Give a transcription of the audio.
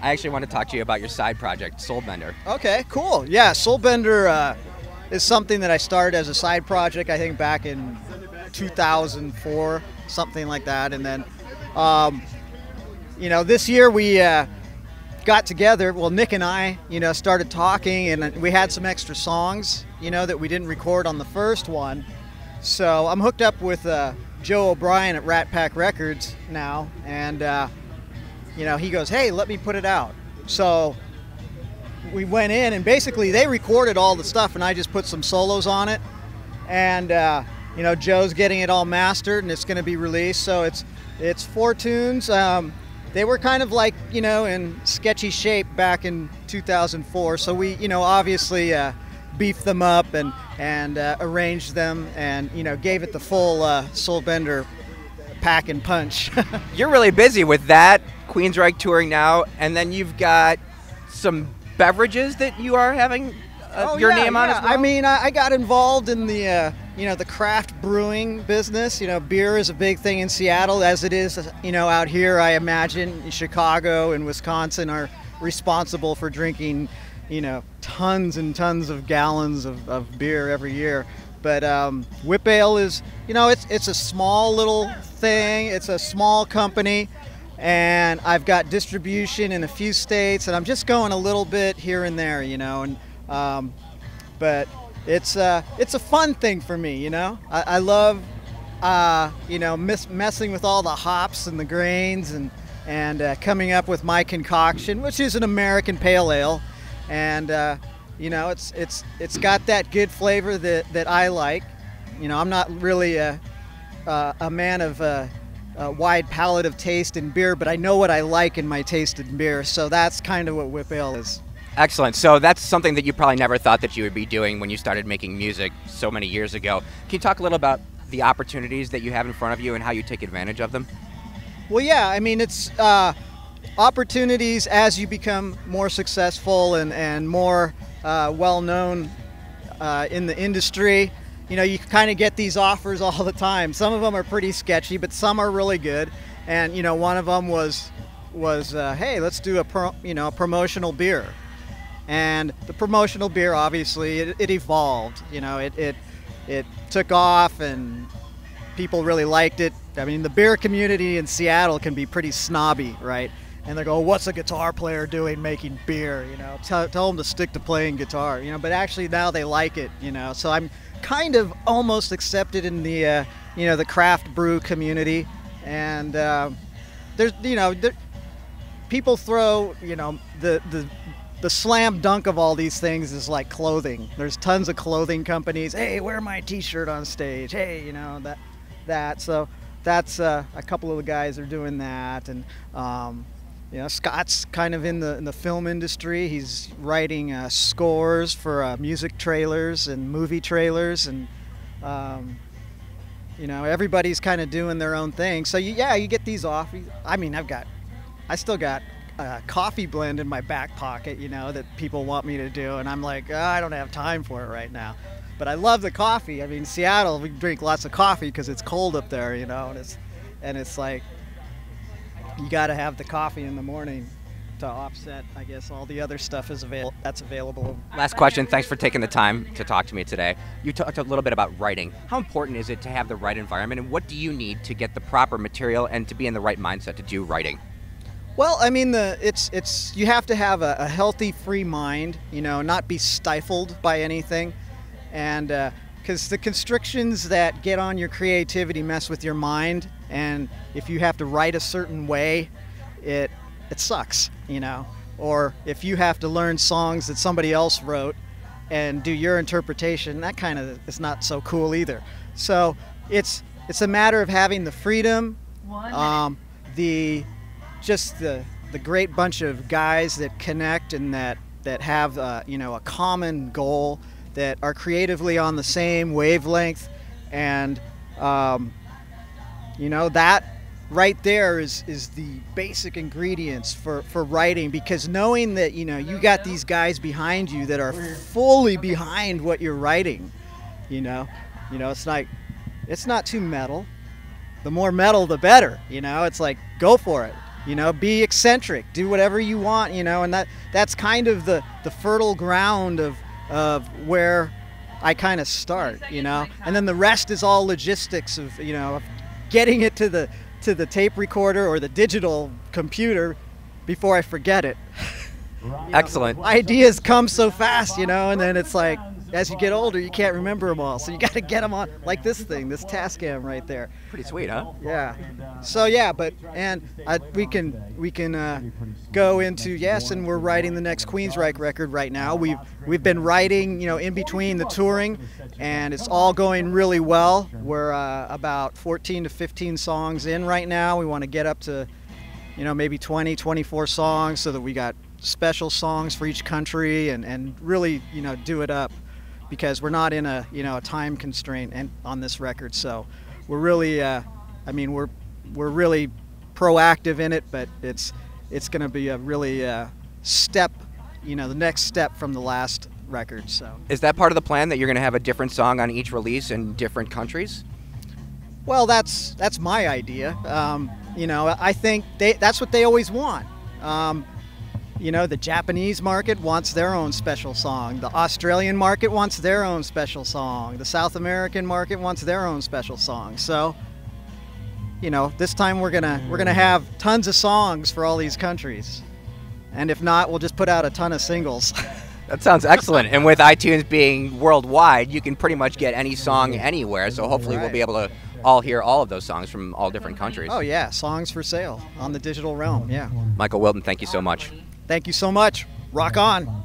I actually want to talk to you about your side project, Soulbender. Okay, cool. Yeah, Soulbender is something that I started as a side project, I think back in 2004, something like that. And then, this year we got together. Well, Nick and I, started talking, and we had some extra songs, that we didn't record on the first one. So I'm hooked up with Joe O'Brien at Rat Pack Records now, and he goes, "Hey, let me put it out." So we went in, and basically they recorded all the stuff, and I just put some solos on it. And Joe's getting it all mastered, and it's going to be released. So it's 4 tunes. They were kind of like in sketchy shape back in 2004. So we obviously beefed them up and arranged them, and gave it the full Soulbender pack and punch. You're really busy with that, Queensryche touring now, and then you've got some beverages that you are having your name on as well? I mean, I got involved in the the craft brewing business. Beer is a big thing in Seattle, as it is out here. I imagine in Chicago and Wisconsin are responsible for drinking tons and tons of gallons of beer every year. But Whip Ale is, it's a small little thing. It's a small company, and I've got distribution in a few states, and I'm just going a little bit here and there, but it's a fun thing for me, I love, messing with all the hops and the grains and coming up with my concoction, which is an American Pale Ale. And it's got that good flavor that I like. I'm not really a man of a wide palette of taste in beer, but I know what I like in my taste in beer. So that's kind of what Whip Ale is. Excellent. So that's something that you probably never thought that you would be doing when you started making music so many years ago. Can you talk a little about the opportunities that you have in front of you and how you take advantage of them? Well, yeah. I mean, it's opportunities as you become more successful and more well-known in the industry. You kind of get these offers all the time. Some of them are pretty sketchy, but some are really good. And one of them was hey, let's do a promotional beer. And the promotional beer, obviously, it evolved. It took off, and people really liked it. I mean, the beer community in Seattle can be pretty snobby, right? And they go, "What's a guitar player doing making beer?" Tell them to stick to playing guitar. But actually now they like it. So I'm kind of almost accepted in the the craft brew community. And there's people throw the slam dunk of all these things is like clothing. There's tons of clothing companies. Hey, wear my T-shirt on stage. Hey, that. So that's a couple of the guys are doing that, and Scott's kind of in the film industry. He's writing scores for music trailers and movie trailers, and everybody's kind of doing their own thing. So you get these off. I mean, I still got a coffee blend in my back pocket, that people want me to do, and I'm like, I don't have time for it right now. But I love the coffee. I mean, Seattle, we drink lots of coffee because it's cold up there, and it's like, you got to have the coffee in the morning to offset, I guess, all the other stuff that's available. Last question. Thanks for taking the time to talk to me today. You talked a little bit about writing. How important is it to have the right environment, and what do you need to get the proper material and to be in the right mindset to do writing? Well, I mean, you have to have a healthy, free mind, not be stifled by anything, and because the constrictions that get on your creativity mess with your mind, and if you have to write a certain way, it sucks, or if you have to learn songs that somebody else wrote and do your interpretation, that kind of is not so cool either. So it's a matter of having the freedom, the great bunch of guys that connect and that have a common goal, that are creatively on the same wavelength, and that right there is the basic ingredients for writing, because knowing that you got these guys behind you that are fully behind what you're writing, it's like, it's not too metal. The more metal the better, it's like, go for it. You know, be eccentric, do whatever you want, you know, and that's kind of the fertile ground of where I kind of start, you know, and then the rest is all logistics of, you know, of getting it to the tape recorder or the digital computer before I forget it. Excellent. Ideas come so fast, you know, and then it's like, as you get older, you can't remember them all. So you got to get them on, like this thing, this Tascam right there. Pretty sweet, huh? Yeah. So yeah, we can go into, yes, and we're writing the next Queensryche record right now. We've been writing, you know, in between the touring, and it's all going really well. We're about 14 to 15 songs in right now. We want to get up to, you know, maybe 20, 24 songs, so that we got special songs for each country, and really, you know, do it up, because we're not in a, you know, a time constraint on this record. So we're really, I mean, we're really proactive in it, but it's going to be a really step, you know, the next step from the last record. So is that part of the plan, that you're going to have a different song on each release in different countries? Well, that's my idea. You know, I think that's what they always want. You know, the Japanese market wants their own special song. The Australian market wants their own special song. The South American market wants their own special song. So, you know, this time we're gonna have tons of songs for all these countries. And if not, we'll just put out a ton of singles. That sounds excellent. And with iTunes being worldwide, you can pretty much get any song anywhere. So hopefully we'll be able to all hear all of those songs from all different countries. Oh yeah, songs for sale on the digital realm. Yeah. Michael Wilton, thank you so much. Thank you so much. Rock on.